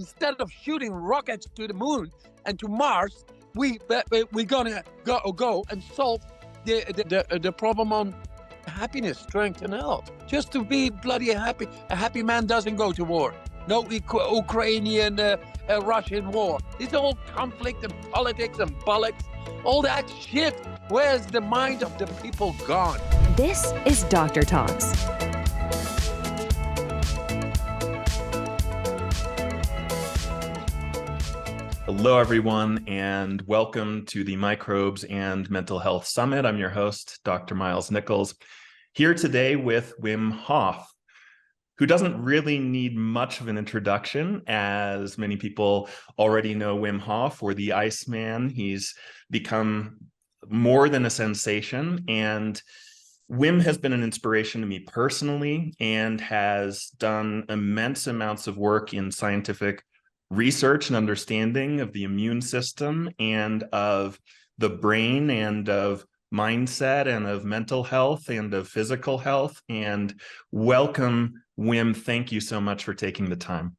Instead of shooting rockets to the moon and to Mars, we're gonna go and solve the problem on happiness, strength, and health. Just to be bloody happy. A happy man doesn't go to war. No Ukrainian, Russian war. It's all conflict and politics and bollocks. All that shit. Where's the mind of the people gone? This is Doctor Talks. Hello, everyone, and welcome to the Microbes and Mental Health Summit. I'm your host, Dr. Miles Nichols, here today with Wim Hof, who doesn't really need much of an introduction, as many people already know Wim Hof, or the Iceman. He's become more than a sensation, and Wim has been an inspiration to me personally and has done immense amounts of work in scientific research and understanding of the immune system and of the brain and of mindset and of mental health and of physical health. And welcome, Wim. Thank you so much for taking the time.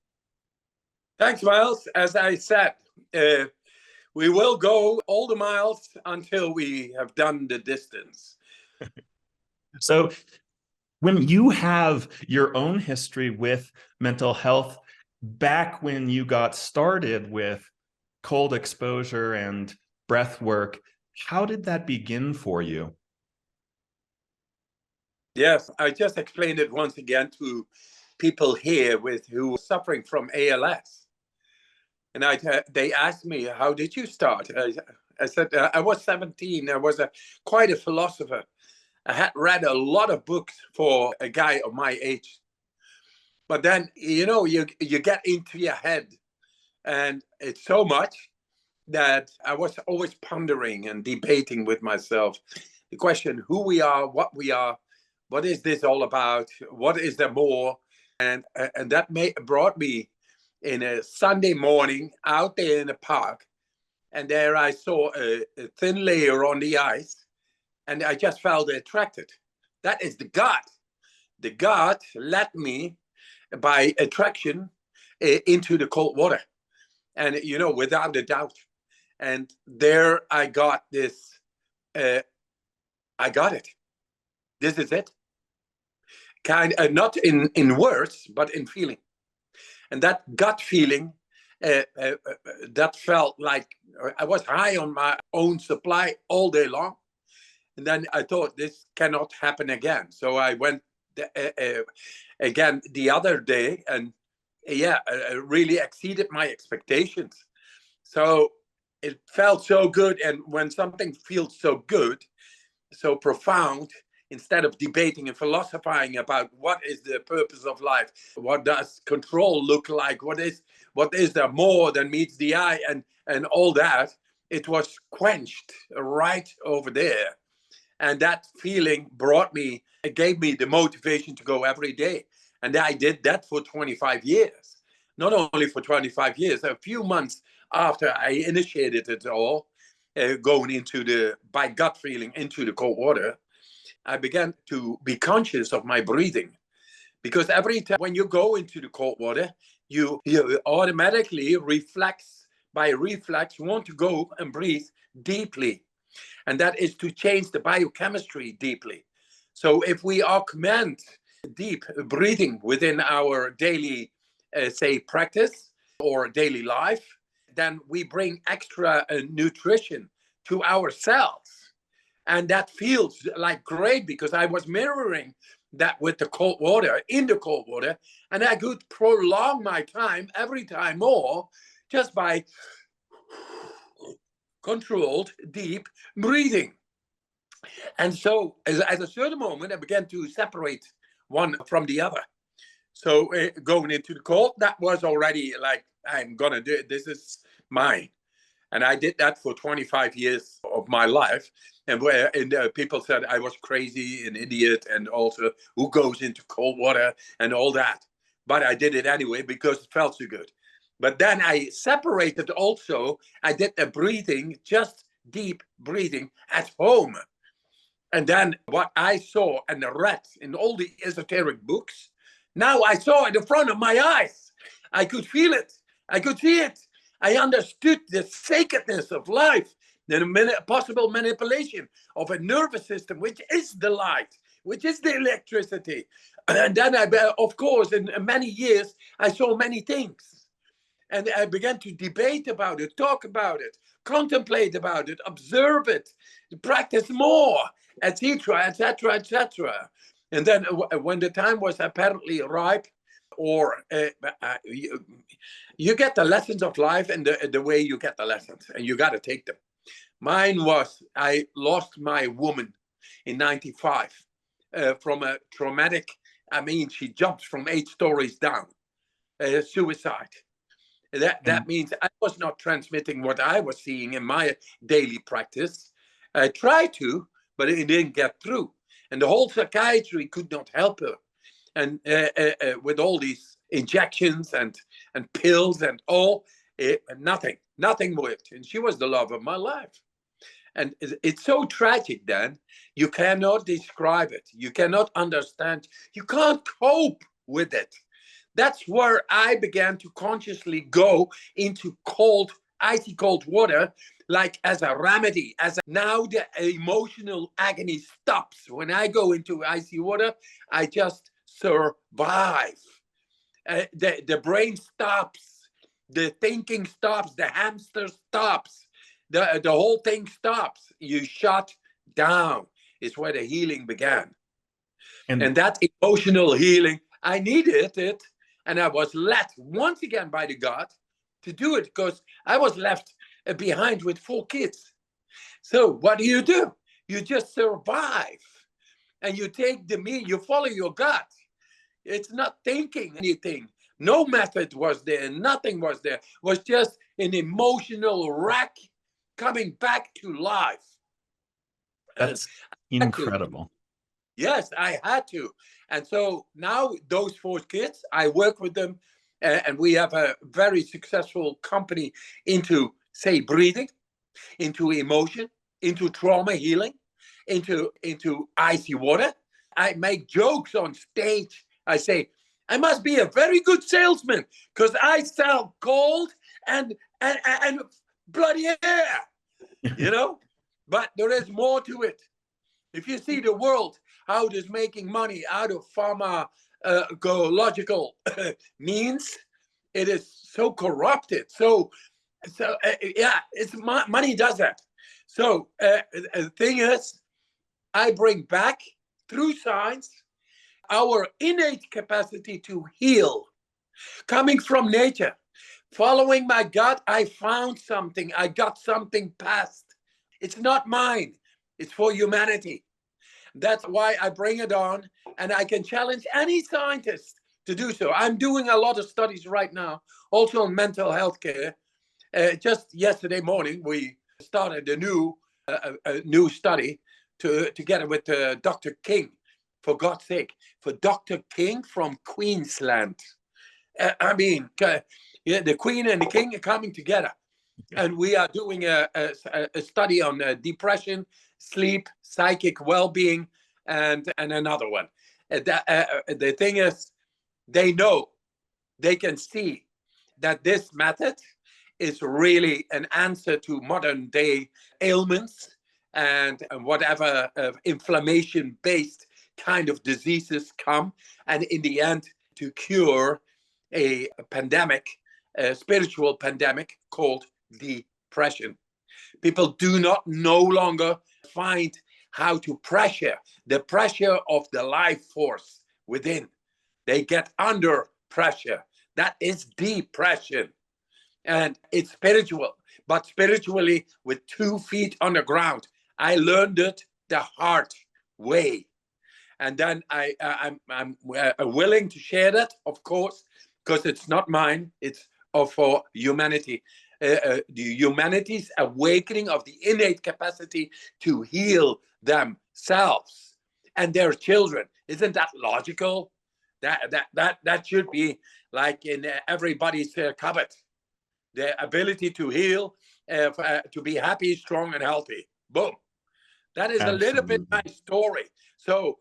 Thanks, Miles. As I said, we will go all the miles until we have done the distance. So, Wim, you have your own history with mental health. Back when you got started with cold exposure and breath work, how did that begin for you? Yes, I just explained it once again to people here who are suffering from ALS. And they asked me, how did you start? I said, I was 17. I was quite a philosopher. I had read a lot of books for a guy of my age. But then, you get into your head, and it's so much that I was always pondering and debating with myself the question, who we are, what is this all about, what is there more? And that brought me in a Sunday morning out there in the park, and there I saw a thin layer on the ice, and I just felt attracted. That is the God. The God led me by attraction into the cold water, and without a doubt. And there I got this, I got it. This is it. Kind of not in words, but in feeling. And that gut feeling, that felt like I was high on my own supply all day long. And then I thought, this cannot happen again. So I went again the other day, and really exceeded my expectations. So it felt so good. And when something feels so good, so profound, instead of debating and philosophizing about what is the purpose of life, what does control look like, what is there more than meets the eye, and all that, it was quenched right over there. And that feeling it gave me the motivation to go every day. And I did that for 25 years. Not only for 25 years, a few months after I initiated it all, going by gut feeling into the cold water, I began to be conscious of my breathing. Because every time when you go into the cold water, you automatically by reflex, want to go and breathe deeply. And that is to change the biochemistry deeply. So if we augment deep breathing within our daily, practice or daily life, then we bring extra nutrition to our cells. And that feels like great, because I was mirroring that with the cold water, in the cold water, and I could prolong my time every time more just by controlled deep breathing. And so at a certain moment, I began to separate one from the other. So going into the cold, that was already like, I'm going to do it. This is mine. And I did that for 25 years of my life. And people said I was crazy, an idiot, and also who goes into cold water and all that. But I did it anyway because it felt so good. But then I separated also. I did the breathing, just deep breathing at home. And then what I saw and read in all the esoteric books, now I saw it in front of my eyes. I could feel it. I could see it. I understood the sacredness of life, the possible manipulation of a nervous system, which is the light, which is the electricity. And then, of course, in many years, I saw many things. And I began to debate about it, talk about it, contemplate about it, observe it, practice more, etc., etc., etc. And then when the time was apparently ripe, or you get the lessons of life and the way you get the lessons, and you got to take them. Mine was, I lost my woman in 95 from a traumatic, she jumped from 8 stories down, suicide. That means I was not transmitting what I was seeing in my daily practice. I tried to, but it didn't get through. And the whole psychiatry could not help her. And with all these injections and pills and all, nothing worked. And she was the love of my life. And it's so tragic then, you cannot describe it. You cannot understand. You can't cope with it. That's where I began to consciously go into icy cold water, like as a remedy. Now the emotional agony stops. When I go into icy water, I just survive. The brain stops. The thinking stops. The hamster stops. The whole thing stops. You shut down. Is where the healing began. And that emotional healing, I needed it. And I was led once again by the God to do it, because I was left behind with 4 kids. So what do? You just survive. And you take you follow your gut. It's not thinking anything. No method was there. Nothing was there. It was just an emotional wreck coming back to life. That's incredible. Yes, I had to. And so now those 4 kids, I work with them, and we have a very successful company into, say, breathing, into emotion, into trauma healing, into icy water. I make jokes on stage. I say, I must be a very good salesman because I sell cold and bloody air, But there is more to it. If you see the world, how it is making money out of pharmacological means, it is so corrupted. It's money does that. So the thing is, I bring back through science our innate capacity to heal, coming from nature. Following my gut, I found something. I got something past. It's not mine. It's for humanity. That's why I bring it on, and I can challenge any scientist to do so. I'm doing a lot of studies right now, also on mental health care. Just yesterday morning, we started a new study together with Dr. King, for God's sake, for Dr. King from Queensland. The Queen and the King are coming together. And we are doing a study on depression, sleep, psychic well-being, and another one. The thing is, they can see that this method is really an answer to modern day ailments and whatever inflammation-based kind of diseases come, and in the end, to cure a pandemic, a spiritual pandemic called depression. People do not no longer find how to the pressure of the life force within. They get under pressure. That is depression. And it's spiritual, but spiritually with 2 feet on the ground. I learned it the hard way. And then I'm willing to share that, of course, because it's not mine. It's for humanity. The humanity's awakening of the innate capacity to heal themselves and their children. Isn't that logical? That should be like in everybody's cupboard. The ability to heal, to be happy, strong, and healthy. Boom. That is Absolutely. A little bit my story. So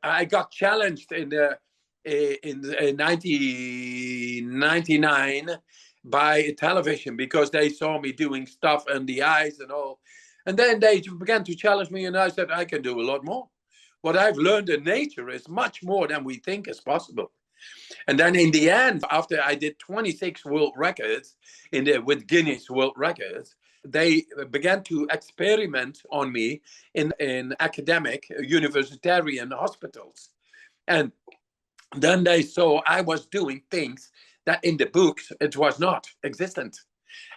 I got challenged in 1999 by television because they saw me doing stuff on the ice and all. And then they began to challenge me, and I said, I can do a lot more. What I've learned in nature is much more than we think is possible. And then in the end, after I did 26 world records with Guinness World Records, they began to experiment on me in academic universitarian hospitals. And then they saw I was doing things that in the books it was not existent.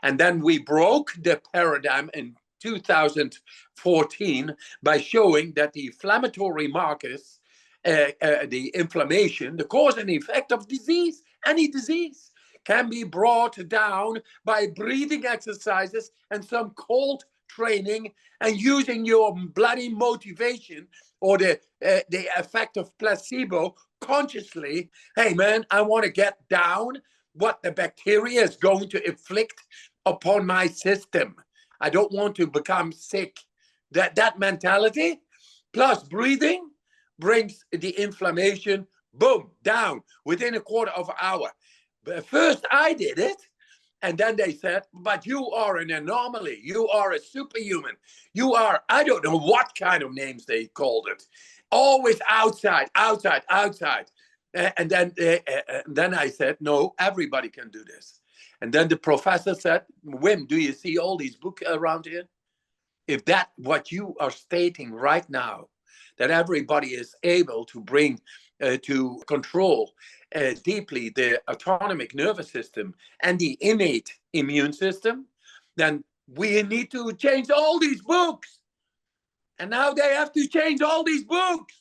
And then we broke the paradigm in 2014 by showing that the inflammatory markers, the inflammation, the cause and effect of disease, any disease, can be brought down by breathing exercises and some cold training and using your bloody motivation or the effect of placebo consciously. Hey, man, I want to get down what the bacteria is going to inflict upon my system. I don't want to become sick. That mentality plus breathing brings the inflammation, boom, down within a quarter of an hour. But first I did it, and then they said, but you are an anomaly. You are a superhuman. You are, I don't know what kind of names they called it. Always outside, outside, outside. And then I said, no, everybody can do this. And then the professor said, Wim, do you see all these books around here? If that what you are stating right now, that everybody is able to bring to control deeply the autonomic nervous system and the innate immune system, then we need to change all these books. And now they have to change all these books.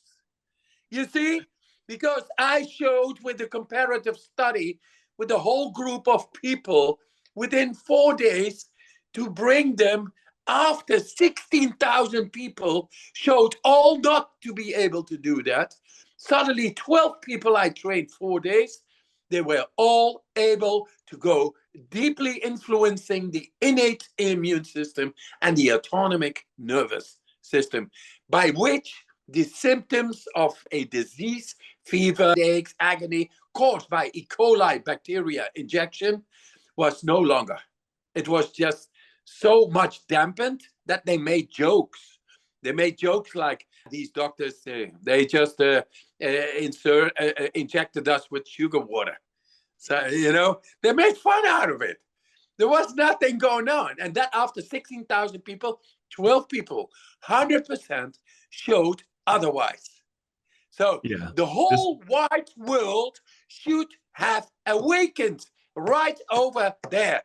You see? Because I showed with the comparative study with a whole group of people within 4 days to bring them after 16,000 people showed all not to be able to do that. Suddenly 12 people I trained 4 days, they were all able to go deeply influencing the innate immune system and the autonomic nervous system, by which the symptoms of a disease, fever, aches, agony caused by E. coli bacteria injection was no longer. It was just so much dampened that they made jokes. They made jokes like these doctors, they just injected us with sugar water. So, they made fun out of it. There was nothing going on. And that after 16,000 people, 12 people, 100% showed otherwise. So the whole wide world should have awakened right over there.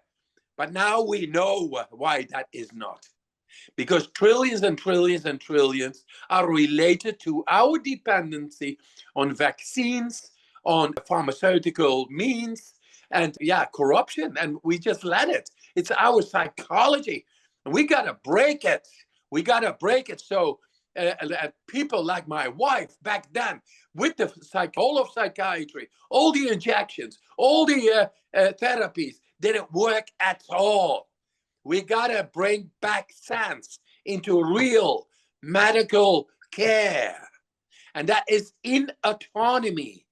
But now we know why that is not. Because trillions and trillions and trillions are related to our dependency on vaccines, on pharmaceutical means, and corruption. And we just let it. It's our psychology. And we got to break it. We got to break it. So people like my wife back then, with the whole of psychiatry, all the injections, all the therapies, didn't work at all. We got to bring back sense into real medical care. And that is in autonomy.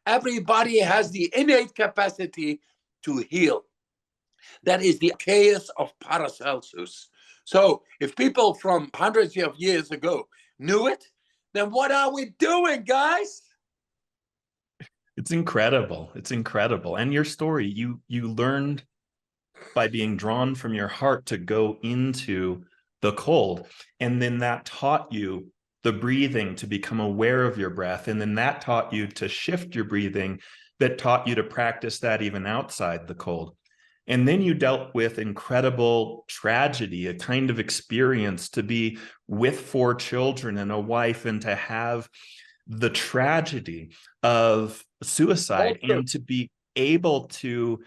Everybody has the innate capacity to heal. That is the chaos of Paracelsus. So if people from hundreds of years ago knew it, then what are we doing, guys? It's incredible. It's incredible. And your story, you learned by being drawn from your heart to go into the cold. And then that taught you the breathing to become aware of your breath. And then that taught you to shift your breathing, that taught you to practice that even outside the cold. And then you dealt with incredible tragedy, a kind of experience to be with 4 children and a wife, and to have the tragedy of suicide, and to be able to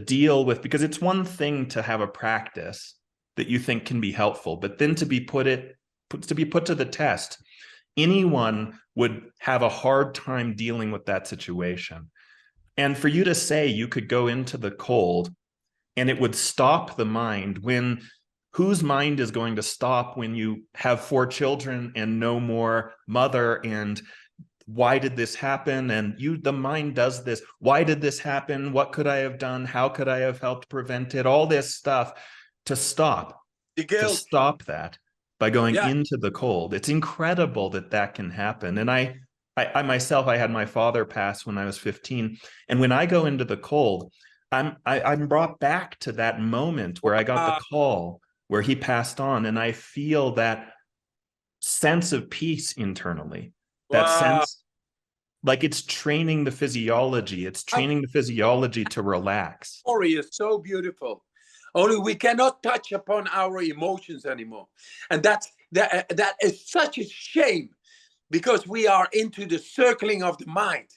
deal with, because it's one thing to have a practice that you think can be helpful, but then to be put to the test. Anyone would have a hard time dealing with that situation. And for you to say you could go into the cold and it would stop the mind, when whose mind is going to stop when you have 4 children and no more mother, and why did this happen? And the mind does this. Why did this happen? What could I have done? How could I have helped prevent it? All this stuff to stop that by going into the cold. It's incredible that can happen. And I myself, I had my father pass when I was 15. And when I go into the cold, I'm brought back to that moment where I got the call where he passed on. And I feel that sense of peace internally. That sense, like it's training the physiology. It's training the physiology to relax. Story is so beautiful. Only we cannot touch upon our emotions anymore. And that is such a shame, because we are into the circling of the mind.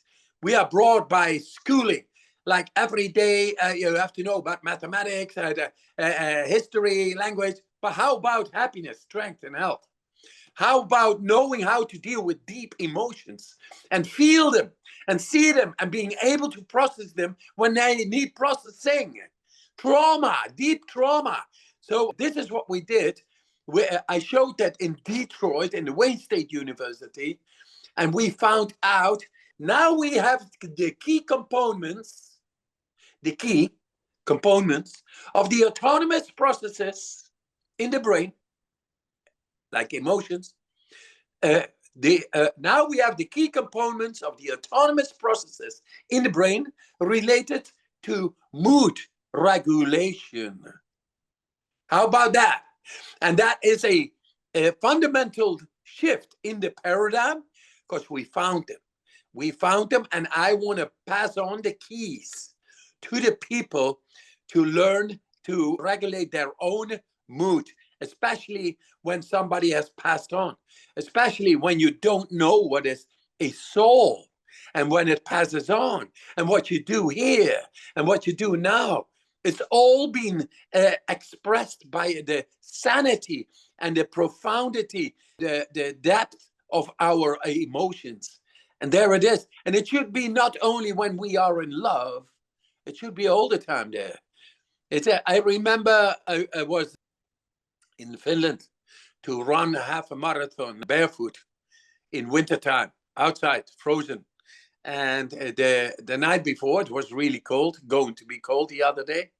We are brought by schooling. Like every day, you have to know about mathematics, history, language. But how about happiness, strength, and health? How about knowing how to deal with deep emotions and feel them and see them and being able to process them when they need processing? Trauma, deep trauma. So this is what we did. I showed that in Detroit, in the Wayne State University, and we found out now we have the key components of the autonomous processes in the brain, like emotions. Now we have the key components of the autonomous processes in the brain related to mood regulation. How about that? And that is a fundamental shift in the paradigm, because we found them. We found them, and I want to pass on the keys to the people to learn to regulate their own mood, especially when somebody has passed on, especially when you don't know what is a soul and when it passes on and what you do here and what you do now. It's all been expressed by the sanity and the profundity, the depth of our emotions. And there it is. And it should be not only when we are in love, it should be all the time there. I remember I was in Finland to run half a marathon barefoot in wintertime, outside, frozen. And the night before, it was really cold, going to be cold the other day.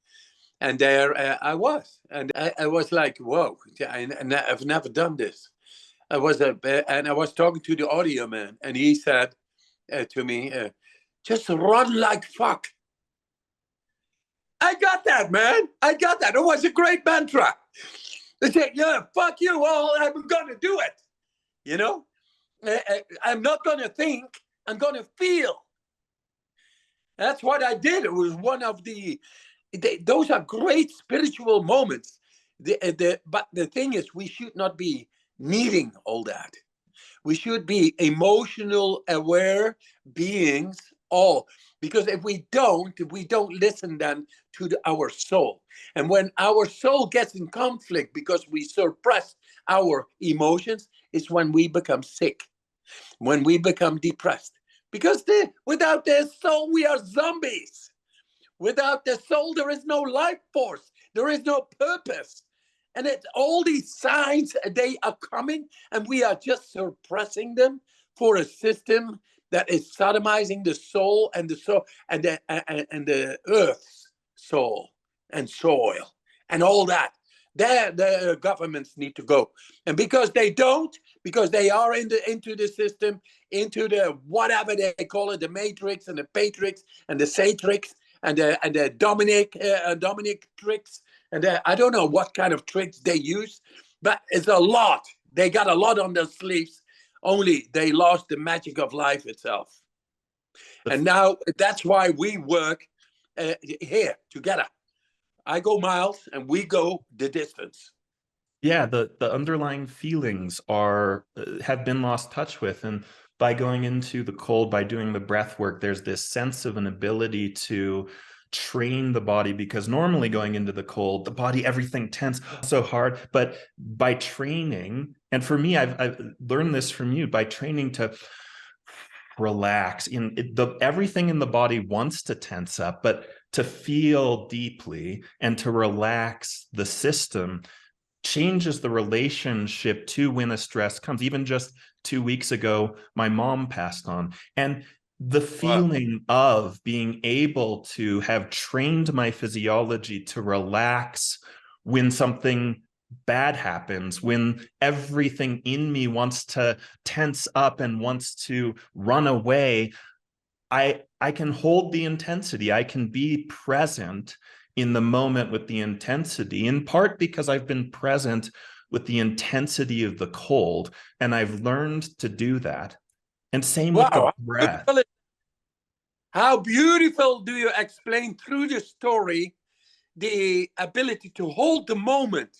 And there I was. And I was like, whoa, I've never done this. I was talking to the audio man, and he said to me, just run like fuck. I got that, man. I got that. It was a great mantra. They said, yeah, fuck you all. I'm going to do it. You know, I'm not going to think. I'm going to feel. That's what I did. It was one of those are great spiritual moments. But the thing is, we should not be needing all that. We should be emotional aware beings all. Because if we don't listen then to our soul. And when our soul gets in conflict because we suppress our emotions, it's when we become sick, when we become depressed. Because without the soul, we are zombies. Without the soul, there is no life force. There is no purpose. And all these signs, they are coming, and we are just suppressing them for a system that is sodomizing the soul and the soul and the earth's soul and soil and all that. The governments need to go, and because they don't, because they are into the system, into the whatever they call it, the matrix and the patrix and the satrix and the Dominic tricks, and I don't know what kind of tricks they use, but it's a lot. They got a lot on their sleeves. Only they lost the magic of life itself. And now that's why we work here together. I go miles and we go the distance. Yeah, the underlying feelings have been lost touch with. And by going into the cold, by doing the breath work, there's this sense of an ability to train the body, because normally going into the cold, the body, everything tense so hard. But by training, and for me, I've learned this from you, by training to relax, everything in the body wants to tense up, but to feel deeply and to relax the system changes the relationship to when a stress comes. Even just 2 weeks ago, my mom passed on. And the Wow. feeling of being able to have trained my physiology to relax when something bad happens, when everything in me wants to tense up and wants to run away, I can hold the intensity. I can be present in the moment with the intensity, in part because I've been present with the intensity of the cold, and I've learned to do that. And same with the Wow. breath. How beautiful do you explain through the story the ability to hold the moment,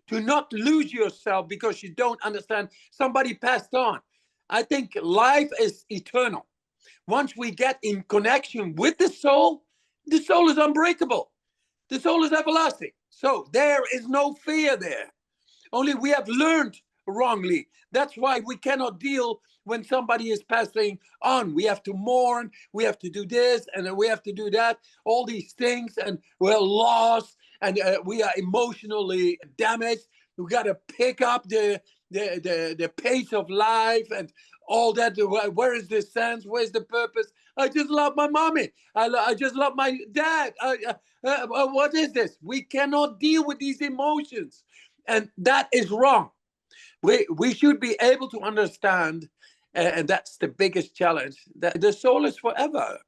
to not lose yourself because you don't understand somebody passed on. I think life is eternal. Once we get in connection with the soul is unbreakable. The soul is everlasting. So there is no fear there. Only we have learned wrongly. That's why we cannot deal when somebody is passing on. We have to mourn, we have to do this, and then we have to do that, all these things, and we're lost, and we are emotionally damaged. We got to pick up the pace of life and all that. Where is the sense? Where's the purpose? I just love my mommy. I just love my dad. What is this? We cannot deal with these emotions. And that is wrong. We should be able to understand, and that's the biggest challenge, that the soul is forever.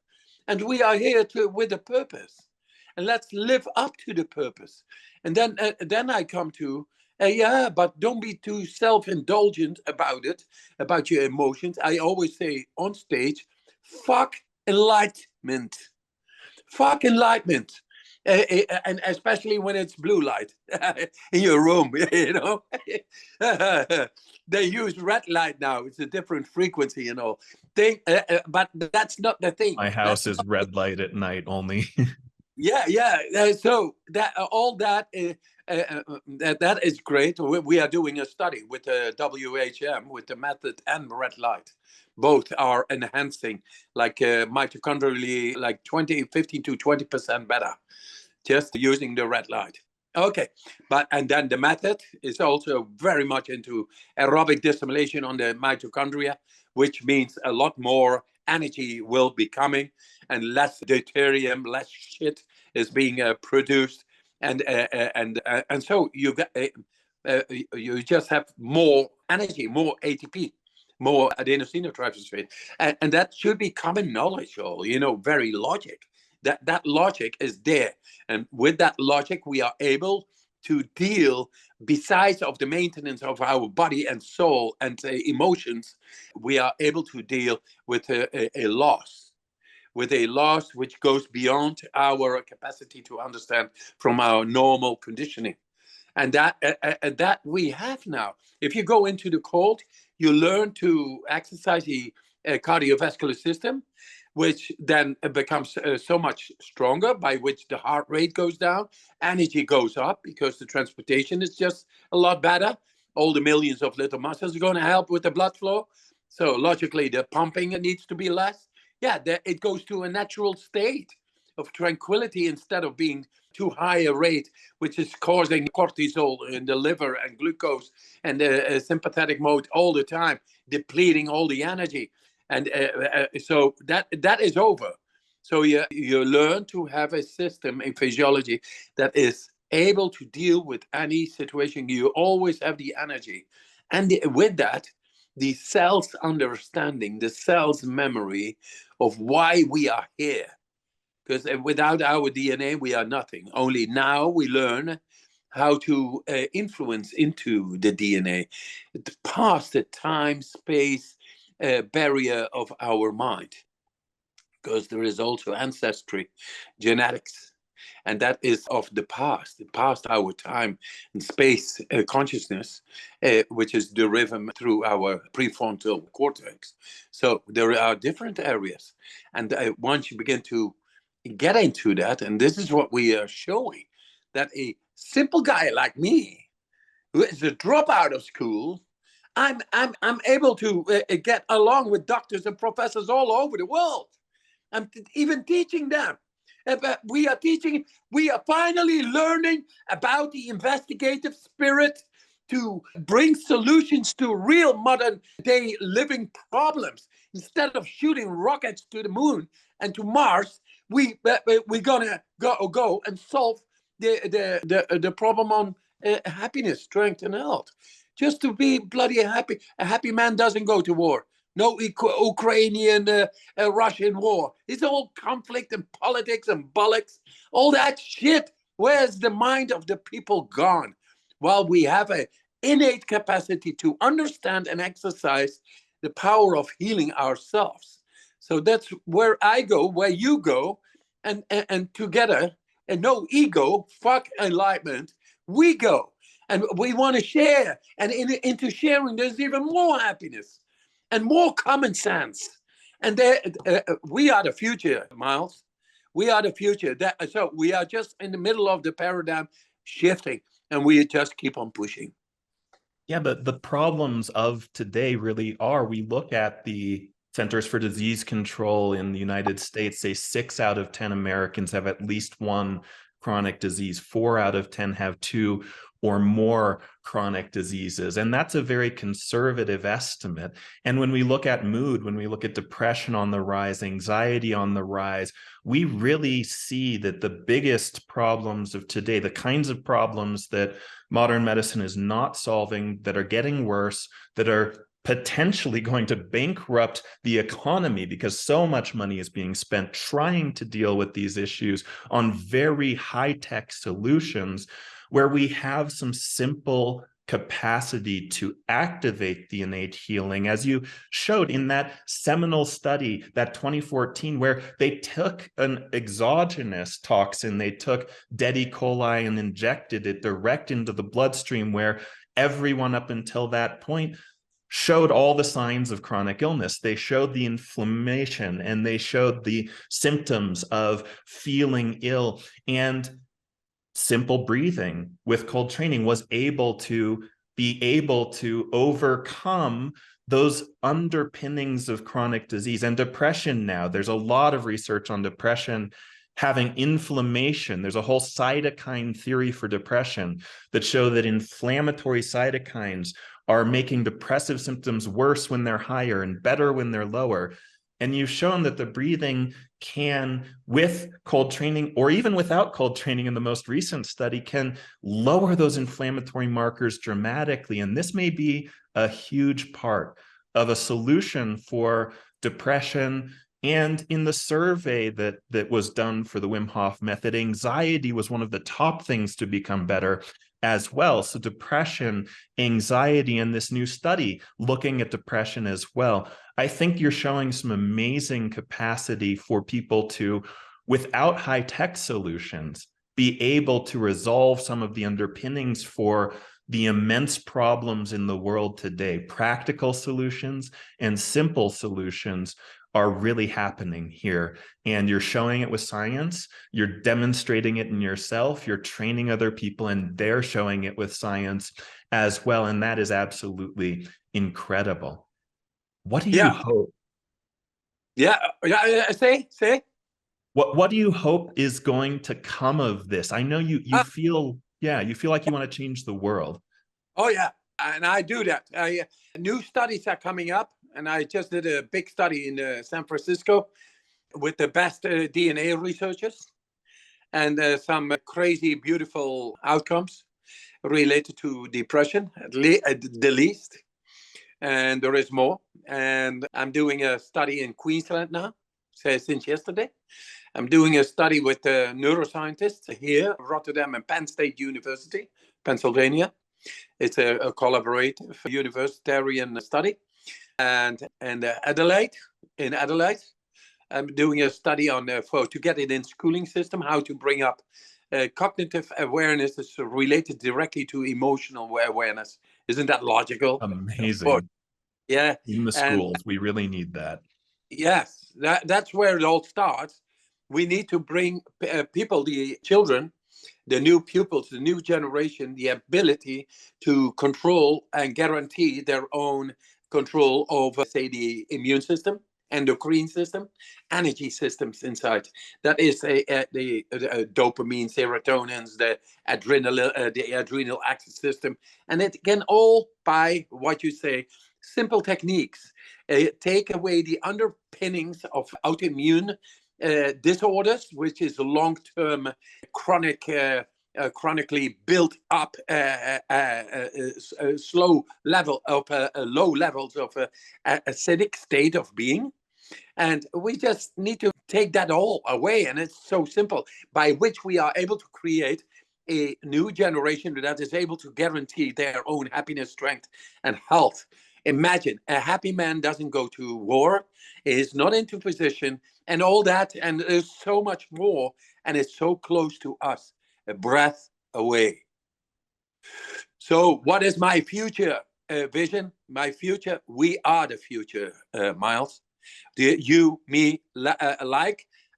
And we are here with a purpose. And let's live up to the purpose. And then I come to, yeah, but don't be too self-indulgent about it, about your emotions. I always say on stage, fuck enlightenment. Fuck enlightenment. And especially when it's blue light in your room, you know. They use red light now. It's a different frequency, you know. But that's not the thing. My house is red light at night only. Yeah. So that all that that is great. We are doing a study with the WHM with the method and red light. Both are enhancing, like mitochondrially, like 15 to 20% better, just using the red light. Okay, and then the method is also very much into aerobic dissimulation on the mitochondria, which means a lot more energy will be coming and less deuterium, less shit is being produced, and so you just have more energy, more ATP, more adenosine triphosphate, and that should be common knowledge, or very logic. That logic is there, and with that logic, we are able to deal, besides of the maintenance of our body and soul and emotions, we are able to deal with a loss, which goes beyond our capacity to understand from our normal conditioning. And that we have now. If you go into the cold, you learn to exercise the cardiovascular system, which then becomes so much stronger, by which the heart rate goes down, energy goes up because the transportation is just a lot better. All the millions of little muscles are going to help with the blood flow. So logically, the pumping needs to be less. Yeah, it goes to a natural state of tranquility instead of being too high a rate, which is causing cortisol in the liver and glucose and the sympathetic mode all the time, depleting all the energy. And so that is over. So you learn to have a system in physiology that is able to deal with any situation. You always have the energy. And with that, the cell's understanding, the cell's memory of why we are here. Because without our DNA, we are nothing. Only now we learn how to influence into the DNA, past the time, space barrier of our mind. Because there is also ancestry, genetics, and that is of the past our time and space consciousness, which is driven through our prefrontal cortex. So there are different areas, and once you begin to get into that, and this is what we are showing, that a simple guy like me, who is a dropout of school, I'm able to get along with doctors and professors all over the world. I'm even teaching them. But we are teaching, we are finally learning about the investigative spirit to bring solutions to real modern day living problems. Instead of shooting rockets to the moon and to Mars, we're gonna go and solve the problem on happiness, strength, and health. Just to be bloody happy. A happy man doesn't go to war. No Ukrainian, Russian war. It's all conflict and politics and bollocks. All that shit. Where's the mind of the people gone? While we have an innate capacity to understand and exercise the power of healing ourselves. So that's where I go, where you go, and together, and no ego, fuck enlightenment, we go. And we want to share. And into sharing, there's even more happiness and more common sense. And we are the future, Miles. We are the future. So we are just in the middle of the paradigm shifting, and we just keep on pushing. Yeah, but the problems of today really are, we look at the Centers for Disease Control in the United States, say 6 out of 10 Americans have at least one chronic disease. 4 out of 10 have 2 or more chronic diseases. And that's a very conservative estimate. And when we look at mood, when we look at depression on the rise, anxiety on the rise, we really see that the biggest problems of today, the kinds of problems that modern medicine is not solving, that are getting worse, that are potentially going to bankrupt the economy because so much money is being spent trying to deal with these issues on very high-tech solutions, where we have some simple capacity to activate the innate healing, as you showed in that seminal study, that 2014, where they took an exogenous toxin, they took dead E. coli and injected it direct into the bloodstream, where everyone up until that point showed all the signs of chronic illness. They showed the inflammation and they showed the symptoms of feeling ill. And simple breathing with cold training was able to overcome those underpinnings of chronic disease and depression. Now there's a lot of research on depression having inflammation. There's a whole cytokine theory for depression that show that inflammatory cytokines are making depressive symptoms worse when they're higher and better when they're lower. And you've shown that the breathing can, with cold training, or even without cold training in the most recent study, can lower those inflammatory markers dramatically. And this may be a huge part of a solution for depression. And in the survey that was done for the Wim Hof Method, anxiety was one of the top things to become better as well. So depression, anxiety, and this new study looking at depression as well. I think you're showing some amazing capacity for people to, without high-tech solutions, be able to resolve some of the underpinnings for the immense problems in the world today. Practical solutions and simple solutions are really happening here. And you're showing it with science, you're demonstrating it in yourself, you're training other people, and they're showing it with science as well. And that is absolutely incredible. What do you hope? Yeah, say. What do you hope is going to come of this? I know you feel, you feel like you want to change the world. Oh yeah, and I do that. New studies are coming up, and I just did a big study in San Francisco with the best DNA researchers, and some crazy, beautiful outcomes related to depression, at the least. And there is more. And I'm doing a study in Queensland now, since yesterday. I'm doing a study with neuroscientists here, Rotterdam and Penn State University, Pennsylvania. It's a collaborative universitarian study. And Adelaide, I'm doing a study on to get it in schooling system, how to bring up cognitive awareness is related directly to emotional awareness. Isn't that logical? Amazing. Yeah. In the schools, we really need that. Yes, that's where it all starts. We need to bring people, the children, the new pupils, the new generation, the ability to control and guarantee their own control over, say, the immune system, endocrine system, energy systems inside. That is the dopamine, serotonins, the adrenal axis system, and it can all, by what you say, simple techniques, take away the underpinnings of autoimmune disorders, which is long-term chronically built up slow level of low levels of acidic state of being. And we just need to take that all away. And it's so simple, by which we are able to create a new generation that is able to guarantee their own happiness, strength, and health. Imagine, a happy man doesn't go to war, is not into position, and all that. And there's so much more, and it's so close to us, a breath away. So what is my future vision? My future, we are the future, Miles. You, me,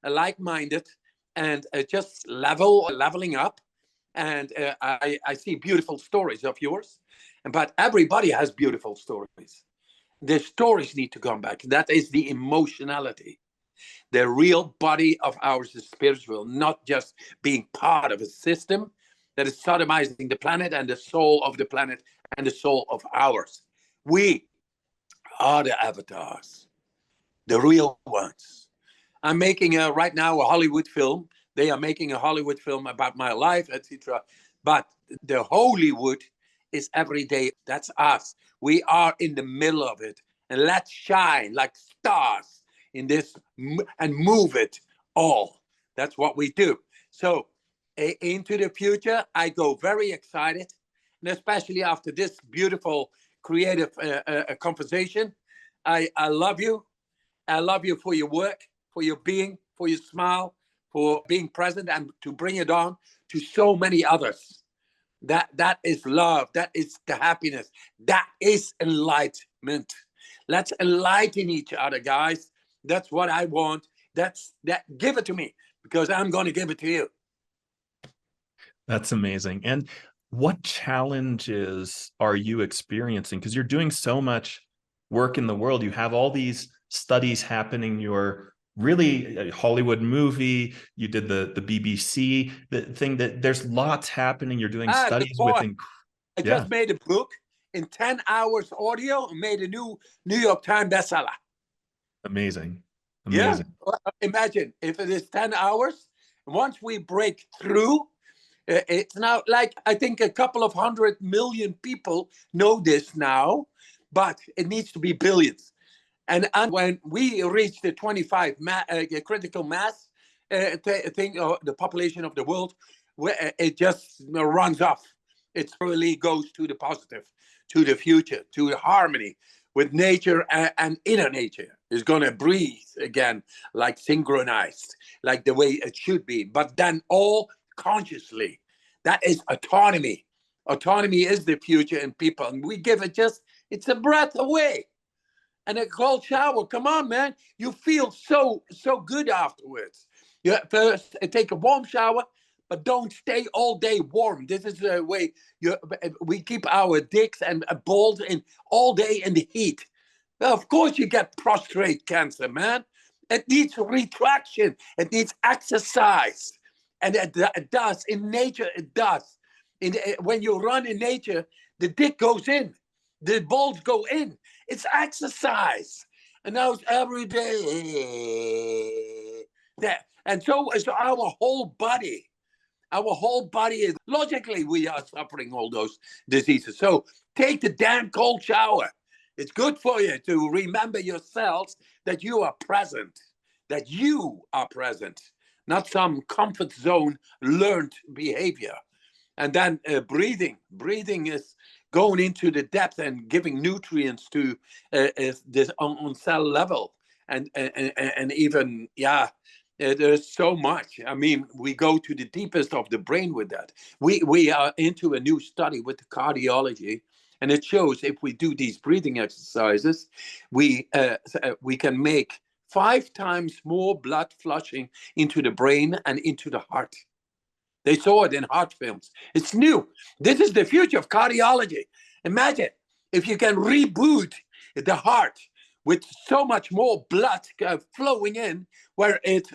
like-minded, and just leveling up. And I see beautiful stories of yours, but everybody has beautiful stories. The stories need to come back. That is the emotionality. The real body of ours is spiritual, not just being part of a system that is sodomizing the planet and the soul of the planet and the soul of ours. We are the avatars, the real ones. I'm making right now a Hollywood film. They are making a Hollywood film about my life, etc. But the Hollywood is every day. That's us. We are in the middle of it. And let's shine like stars in this and move it all. That's what we do. So into the future, I go very excited. And especially after this beautiful, creative conversation. I love you. I love you for your work, for your being, for your smile, for being present, and to bring it on to so many others. That is love. That is the happiness. That is enlightenment. Let's enlighten each other, guys. That's what I want. Give it to me, because I'm going to give it to you. That's amazing. And what challenges are you experiencing? Because you're doing so much work in the world. You have all these studies happening. You're really a Hollywood movie. You did the BBC, the thing that there's lots happening. You're doing studies with. I just made a book in 10 hours audio and made a new New York Times bestseller. Amazing. Yeah. Imagine if it is 10 hours. Once we break through, it's now like, I think a couple of 100 million people know this now, but it needs to be billions. And when we reach the 25 critical mass thing, the population of the world, it just runs off. It really goes to the positive, to the future, to the harmony with nature, and inner nature is going to breathe again, like synchronized, like the way it should be. But then all consciously. That is autonomy. Autonomy is the future in people. And we give it it's a breath away. And a cold shower, come on, man. You feel so good afterwards. You first take a warm shower, but don't stay all day warm. This is the way we keep our dicks and balls in all day in the heat. Well, of course you get prostate cancer, man. It needs retraction. It needs exercise. And it does. In nature, it does. When you run in nature, the dick goes in. The balls go in. It's exercise. And now it's every day. And so is our whole body. Our whole body is, logically, we are suffering all those diseases. So take the damn cold shower. It's good for you to remember yourselves that you are present. That you are present. Not some comfort zone learned behavior. And then breathing. Breathing is going into the depth and giving nutrients to this on cell level. And even, there's so much. I mean, we go to the deepest of the brain with that. We are into a new study with the cardiology. And it shows if we do these breathing exercises, we can make 5 times more blood flushing into the brain and into the heart. They saw it in heart films. It's new. This is the future of cardiology. Imagine if you can reboot the heart with so much more blood flowing in, where it,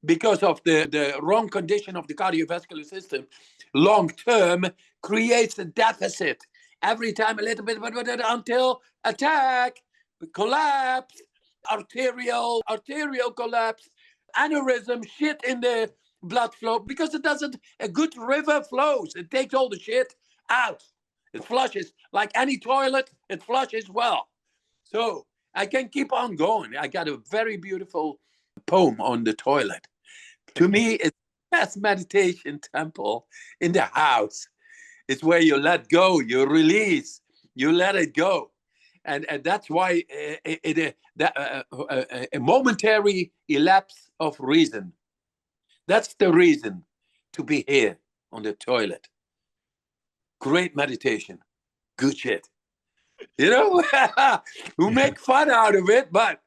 because of the wrong condition of the cardiovascular system, long term creates a deficit. Every time a little bit until attack, collapse, arterial collapse, aneurysm, shit in the blood flow, because it doesn't, a good river flows. It takes all the shit out. It flushes like any toilet, it flushes well. So I can keep on going. I got a very beautiful poem on the toilet. To me, it's the best meditation temple in the house. It's where you let go, you release, you let it go. And that's why a momentary elapse of reason. That's the reason to be here on the toilet. Great meditation. Good shit. You know, we make fun out of it, but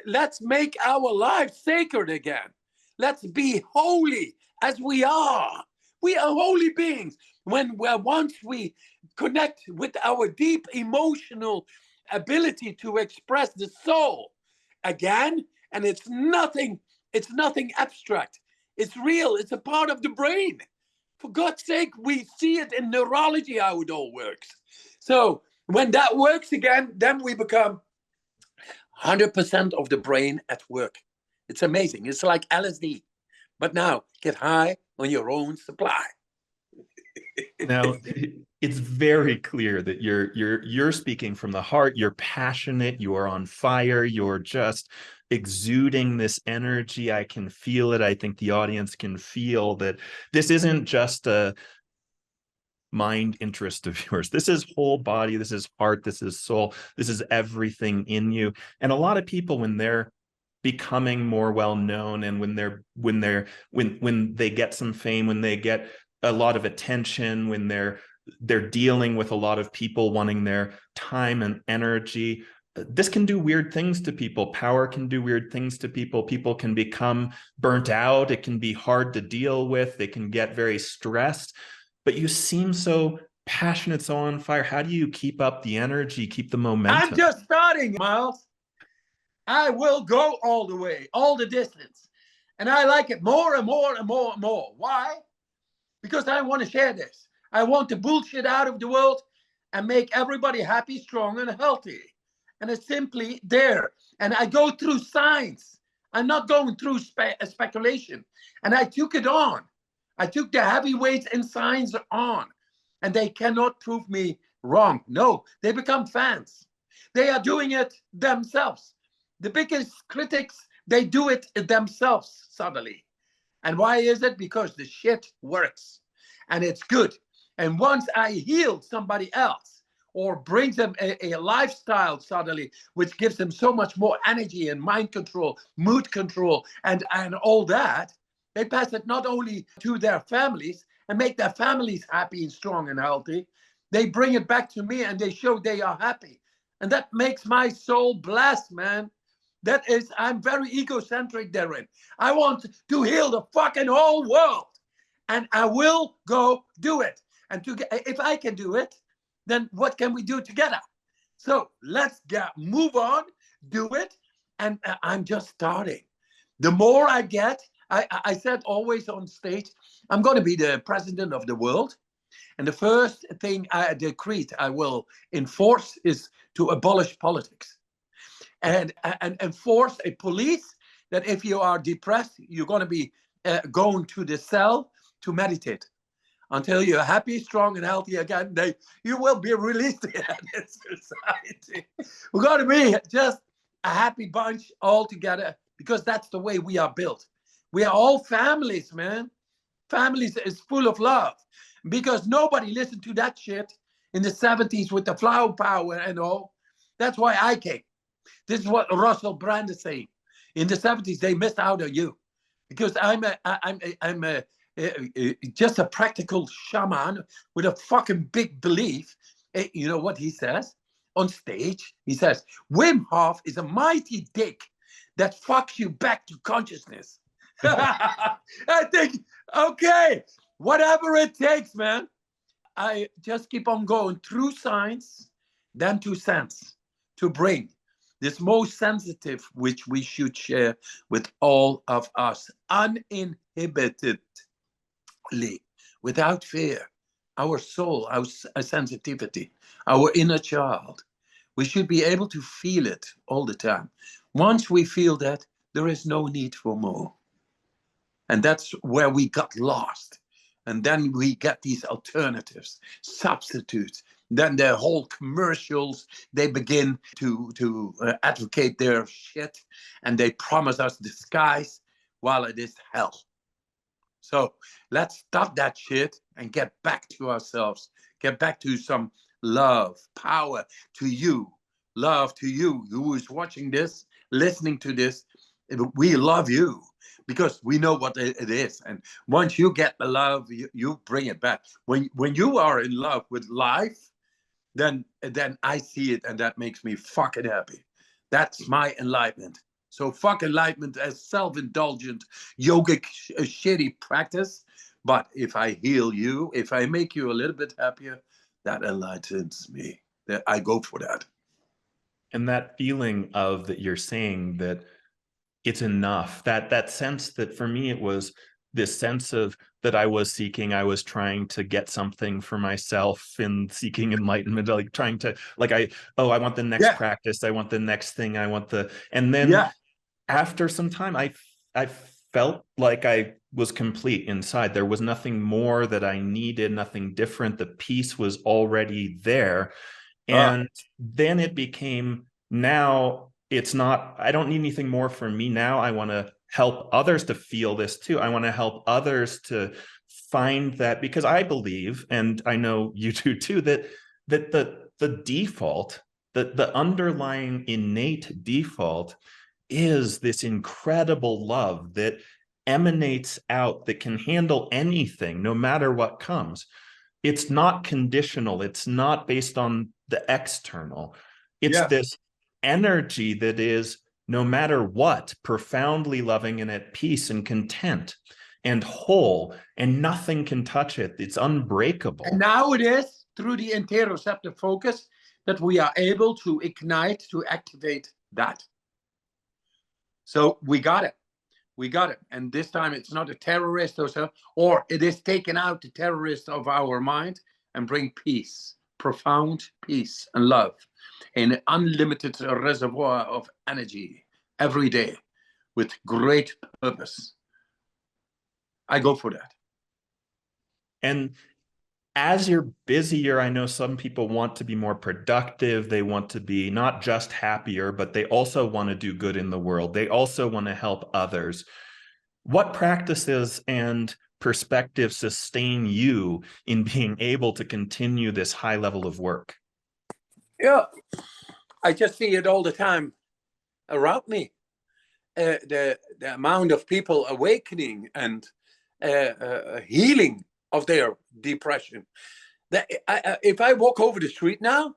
let's make our lives sacred again. Let's be holy as we are. We are holy beings. Once we connect with our deep emotional ability to express the soul again, and it's nothing abstract. It's real. It's a part of the brain. For God's sake, we see it in neurology how it all works. So when that works again, then we become 100% of the brain at work. It's amazing. It's like LSD. But now get high on your own supply. Now, it's very clear that you're speaking from the heart. You're passionate. You are on fire. You're just exuding this energy. I can feel it. I think the audience can feel that this isn't just a mind interest of yours. This is whole body. This is heart. This is soul. This is everything in you. And a lot of people, when they're becoming more well known, and when they get some fame, when they get a lot of attention, when they're dealing with a lot of people wanting their time and energy, this can do weird things to people. Power can do weird things to people. People can become burnt out. It can be hard to deal with. They can get very stressed. But you seem so passionate, so on fire. How do you keep up the energy, keep the momentum? I'm just starting, Miles. I will go all the way, all the distance. And I like it more and more and more and more. Why? Because I want to share this. I want the bullshit out of the world and make everybody happy, strong, and healthy. And it's simply there. And I go through science. I'm not going through speculation. And I took it on. I took the heavyweights in science on. And they cannot prove me wrong. No, they become fans. They are doing it themselves. The biggest critics, they do it themselves suddenly. And why is it? Because the shit works and it's good. And once I heal somebody else or brings them a lifestyle suddenly, which gives them so much more energy and mind control, mood control, and all that, they pass it not only to their families and make their families happy and strong and healthy, they bring it back to me and they show they are happy. And that makes my soul blessed, man. That is, I'm very egocentric therein. I want to heal the fucking whole world. And I will go do it. And if I can do it, then what can we do together? So let's move on, do it. And I'm just starting. The more I get, I said always on stage, I'm going to be the president of the world. And the first thing decree I will enforce is to abolish politics. And enforce a police that if you are depressed, you're going to be going to the cell to meditate until you're happy, strong, and healthy again. You will be released in society. We're going to be just a happy bunch all together because that's the way we are built. We are all families, man. Families is full of love because nobody listened to that shit in the 70s with the flower power and all. That's why I came. This is what Russell Brand is saying. In the 70s, they missed out on you because I'm just a practical shaman with a fucking big belief. You know what he says on stage? He says, Wim Hof is a mighty dick that fucks you back to consciousness. I think, okay, whatever it takes, man. I just keep on going through science, then to sense, to bring this most sensitive, which we should share with all of us uninhibitedly, without fear. Our soul, our sensitivity, our inner child. We should be able to feel it all the time. Once we feel that, there is no need for more. And that's where we got lost. And then we get these alternatives, substitutes. Then the whole commercials, they begin to advocate their shit, and they promise us the skies while it is hell. So let's stop that shit and get back to ourselves. Get back to some love, power to you, love to you who is watching this, listening to this. We love you because we know what it is. And once you get the love, you bring it back. When you are in love with life, then I see it, and that makes me fucking happy. That's my enlightenment. So fuck enlightenment as self-indulgent, yogic, shitty practice. But if I heal you, if I make you a little bit happier, that enlightens me. I go for that. And that feeling of that you're saying that it's enough, that sense that for me, it was this sense of that I was seeking, I was trying to get something for myself in seeking enlightenment, like trying to, like, I want the next practice, I want the next thing, and then after some time, I felt like I was complete inside. There was nothing more that I needed, nothing different. The peace was already there. And then it became, now it's not, I don't need anything more for me now. I want to help others to feel this too. I want to help others to find that, because I believe, and I know you do too, that the default, the underlying innate default is this incredible love that emanates out, that can handle anything, no matter what comes. It's not conditional. It's not based on the external. It's this energy that is, no matter what, profoundly loving and at peace and content and whole, and nothing can touch it. It's unbreakable. And now it is through the interoceptive focus that we are able to ignite, to activate that. So we got it. We got it. And this time it's not a terrorist or so, or it is taken out the terrorist of our mind and bring peace, profound peace and love, an unlimited reservoir of energy every day with great purpose. I go for that. And as you're busier, I know some people want to be more productive. They want to be not just happier, but they also want to do good in the world. They also want to help others. What practices and perspectives sustain you in being able to continue this high level of work? Yeah, I just see it all the time around me. The amount of people awakening and healing of their depression. If I walk over the street now,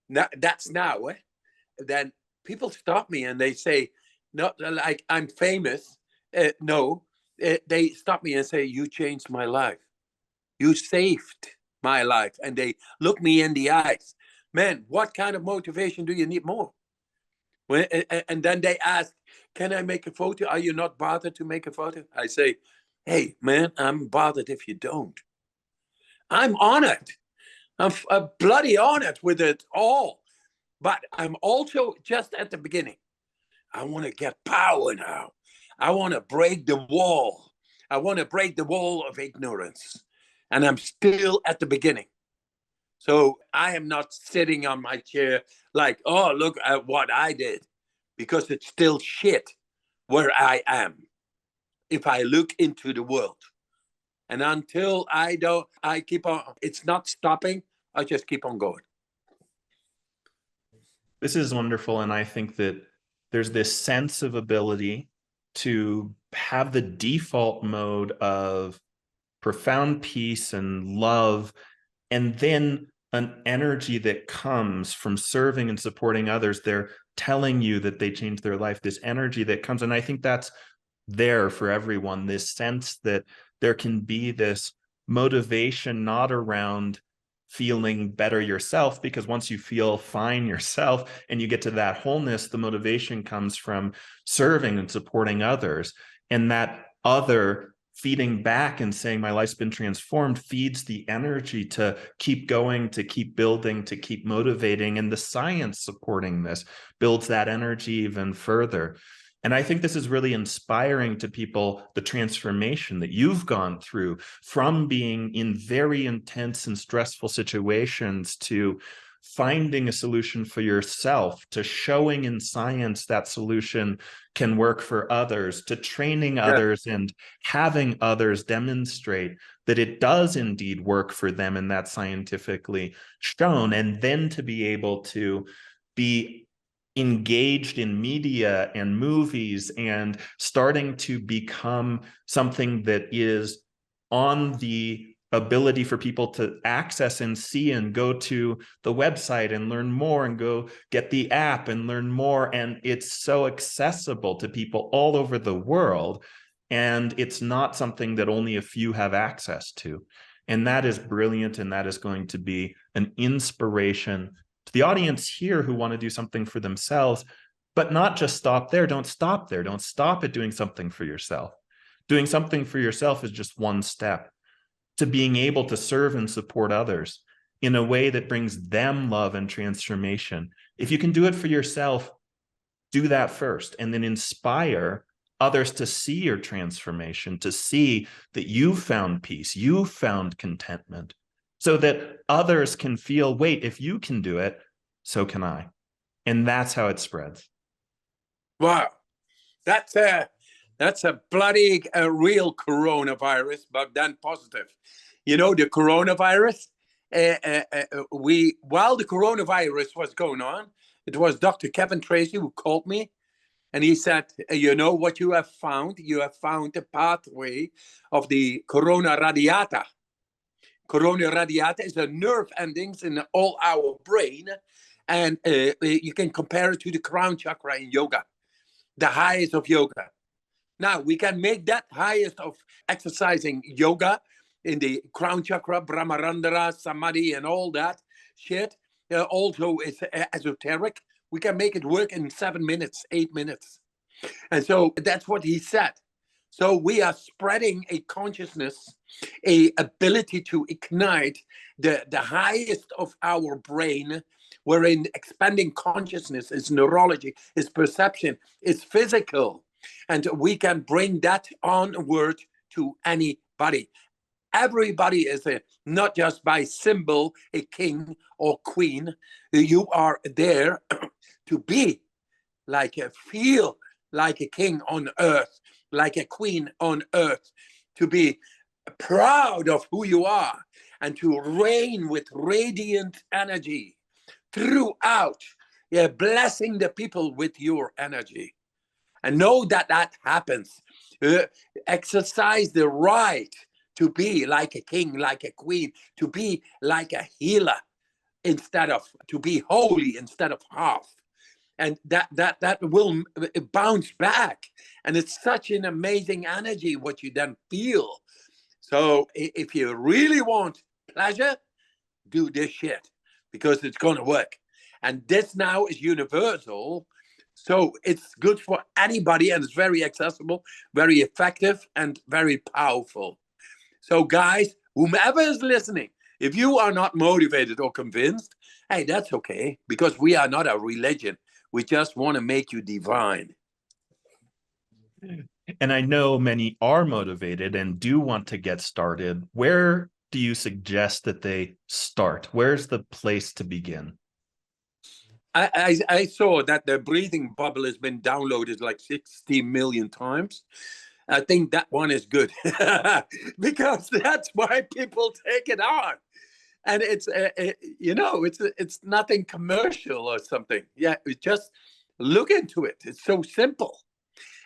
then people stop me and they say, not like I'm famous. No, they stop me and say, you changed my life. You saved my life. And they look me in the eyes. Man, what kind of motivation do you need more? And then they ask, can I make a photo? Are you not bothered to make a photo? I say, hey, man, I'm bothered if you don't. I'm honored. I'm bloody honored with it all. But I'm also just at the beginning. I want to get power now. I want to break the wall. I want to break the wall of ignorance. And I'm still at the beginning. So I am not sitting on my chair like, oh, look at what I did. Because it's still shit where I am. If I look into the world. And until I keep on, it's not stopping. I just keep on going. This is wonderful. And I think that there's this sense of ability to have the default mode of profound peace and love, and then an energy that comes from serving and supporting others. They're telling you that they changed their life, this energy that comes. And I think that's there for everyone, this sense that there can be this motivation not around feeling better yourself, because once you feel fine yourself and you get to that wholeness, the motivation comes from serving and supporting others. And that other feeding back and saying my life's been transformed feeds the energy to keep going, to keep building, to keep motivating. And the science supporting this builds that energy even further. And I think this is really inspiring to people, the transformation that you've gone through from being in very intense and stressful situations to finding a solution for yourself, to showing in science that solution can work for others, to training others and having others demonstrate that it does indeed work for them, and that's scientifically shown, and then to be able to be engaged in media and movies and starting to become something that is on the ability for people to access and see and go to the website and learn more and go get the app and learn more. And it's so accessible to people all over the world. And it's not something that only a few have access to. And that is brilliant. And that is going to be an inspiration to the audience here who want to do something for themselves, but not just stop there. Don't stop there. Don't stop at doing something for yourself. Doing something for yourself is just one step to being able to serve and support others in a way that brings them love and transformation. If you can do it for yourself, do that first, and then inspire others to see your transformation, to see that you've found peace, you've found contentment, so that others can feel, wait, if you can do it, so can I. And that's how it spreads. Wow. That's a bloody real coronavirus, but then positive. You know, the coronavirus, while the coronavirus was going on, it was Dr. Kevin Tracy who called me, and he said, you know what you have found? You have found the pathway of the corona radiata. Corona radiata is the nerve endings in all our brain, and you can compare it to the crown chakra in yoga, the highest of yoga. Now, we can make that highest of exercising yoga in the crown chakra, Brahmarandara, Samadhi, and all that shit. Also, it's esoteric. We can make it work in 7 minutes, 8 minutes. And so that's what he said. So we are spreading a consciousness, a ability to ignite the highest of our brain, wherein expanding consciousness is neurology, is perception, is physical. And we can bring that onward to anybody. Everybody is not just by symbol a king or queen. You are there to be like feel like a king on earth, like a queen on earth, to be proud of who you are and to reign with radiant energy throughout, blessing the people with your energy. And know that that happens. Exercise the right to be like a king, like a queen, to be like a healer instead of, to be holy instead of half. And that will bounce back. And it's such an amazing energy what you then feel. So if you really want pleasure, do this shit, because it's going to work. And this now is universal. So it's good for anybody, and it's very accessible, very effective, and very powerful. So guys, whomever is listening, if you are not motivated or convinced, hey, that's okay, because we are not a religion. We just want to make you divine. And I know many are motivated and do want to get started. Where do you suggest that they start? Where's the place to begin? I saw that the breathing bubble has been downloaded like 60 million times. I think that one is good because that's why people take it on. And it's, it's nothing commercial or something. Yeah, just look into it. It's so simple.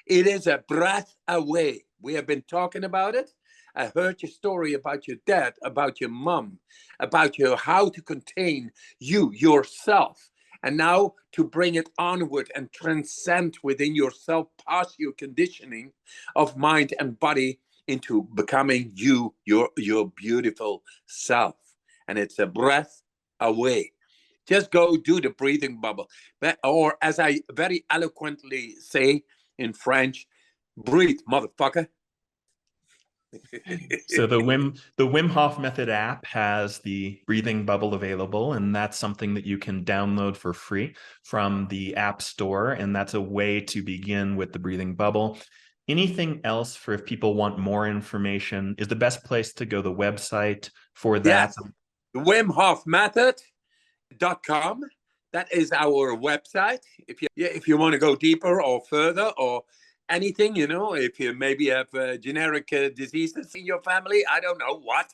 It is a breath away. We have been talking about it. I heard your story about your dad, about your mom, about how to contain yourself. And now to bring it onward and transcend within yourself, past your conditioning of mind and body into becoming your beautiful self. and it's a breath away. Just go do the breathing bubble. Or as I very eloquently say in French, breathe, motherfucker. So the Wim Hof Method app has the breathing bubble available, and that's something that you can download for free from the App Store, and that's a way to begin with the breathing bubble. Anything else for if people want more information? Is the best place to go the website for that? Yes, Wim Hof Method.com. That is our website. If you want to go deeper or further or anything, if you maybe have generic diseases in your family, I don't know what,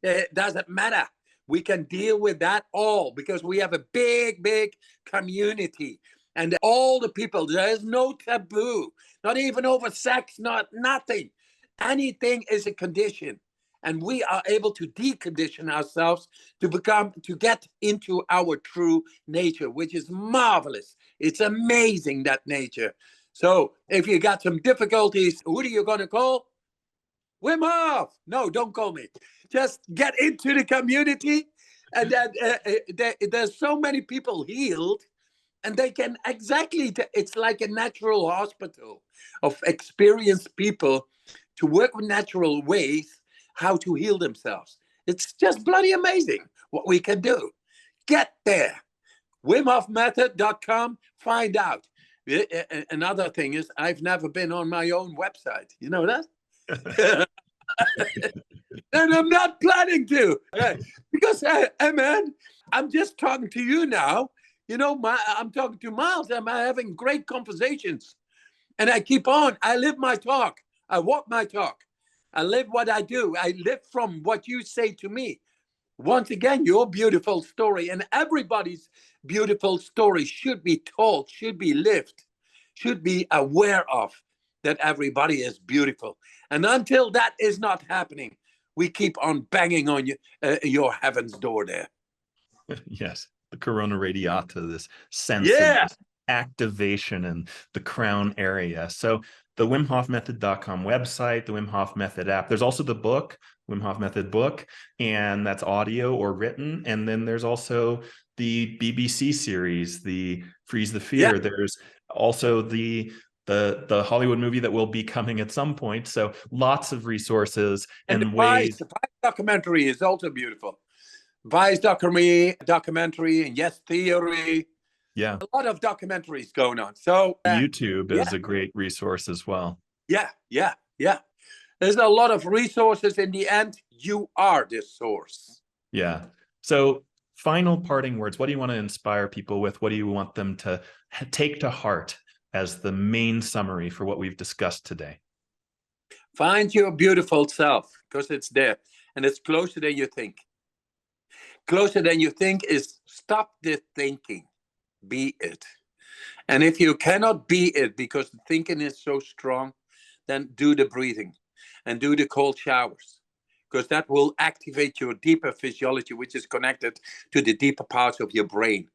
it doesn't matter. We can deal with that all because we have a big, big community. And all the people, there is no taboo, not even over sex, nothing. Anything is a condition. And we are able to decondition ourselves to get into our true nature, which is marvelous. It's amazing, that nature. So if you got some difficulties, who are you going to call? Wim Hof. No, don't call me. Just get into the community. And then there's so many people healed. And they can it's like a natural hospital of experienced people to work with natural ways how to heal themselves. It's just bloody amazing what we can do. Get there. WimHofMethod.com. Find out. Another thing is I've never been on my own website. You know that? And I'm not planning to. Because, man, I'm just talking to you now. I'm talking to Miles. I'm having great conversations. And I keep on. I live my talk. I walk my talk. I live what I do. I live from what you say to me. Once again, your beautiful story and everybody's beautiful story should be told, should be lived, should be aware of that everybody is beautiful. And until that is not happening, we keep on banging on your heaven's door there. Yes, the corona radiata, this sense of this activation in the crown area. So the WimHofMethod.com website, the Wim Hof Method app. There's also the book, Wim Hof Method book, and that's audio or written. And then there's also the BBC series, the Freeze the Fear. Yeah. There's also the Hollywood movie that will be coming at some point. So lots of resources and the ways. The Vice documentary is also beautiful. Vice documentary and Yes Theory. Yeah. A lot of documentaries going on. So YouTube is a great resource as well. Yeah. There's a lot of resources. In the end, you are the source. Yeah. So final parting words. What do you want to inspire people with? What do you want them to take to heart as the main summary for what we've discussed today? Find your beautiful self, because it's there and it's closer than you think. Closer than you think is stop the thinking. Be it. And if you cannot be it because the thinking is so strong, then do the breathing and do the cold showers, because that will activate your deeper physiology, which is connected to the deeper parts of your brain.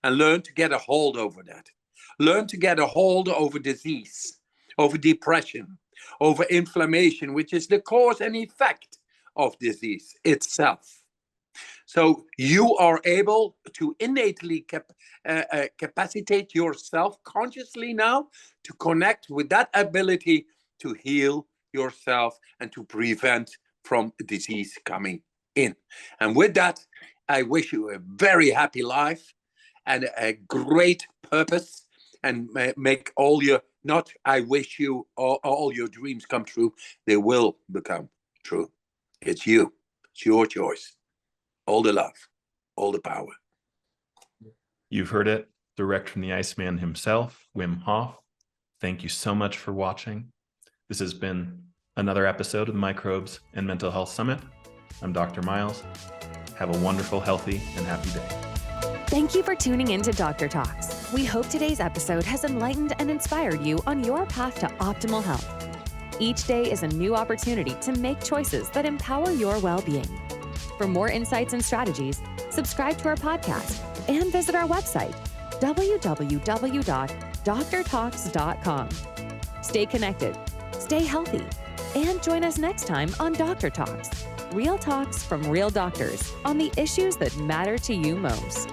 And learn to get a hold over that. Learn to get a hold over disease, over depression, over inflammation, which is the cause and effect of disease itself. So you are able to innately capacitate yourself consciously now to connect with that ability to heal yourself and to prevent from disease coming in. And with that, I wish you a very happy life and a great purpose, and make all your, not I wish you all your dreams come true. They will become true. It's you. It's your choice. All the love, all the power. You've heard it direct from the Iceman himself, Wim Hof. Thank you so much for watching. This has been another episode of the Microbes and Mental Health Summit. I'm Dr. Miles. Have a wonderful, healthy, and happy day. Thank you for tuning in to Dr. Talks. We hope today's episode has enlightened and inspired you on your path to optimal health. Each day is a new opportunity to make choices that empower your well-being. For more insights and strategies, subscribe to our podcast and visit our website, www.drtalks.com. Stay connected, stay healthy, And join us next time on Doctor Talks. Real talks from real doctors on the issues that matter to you most.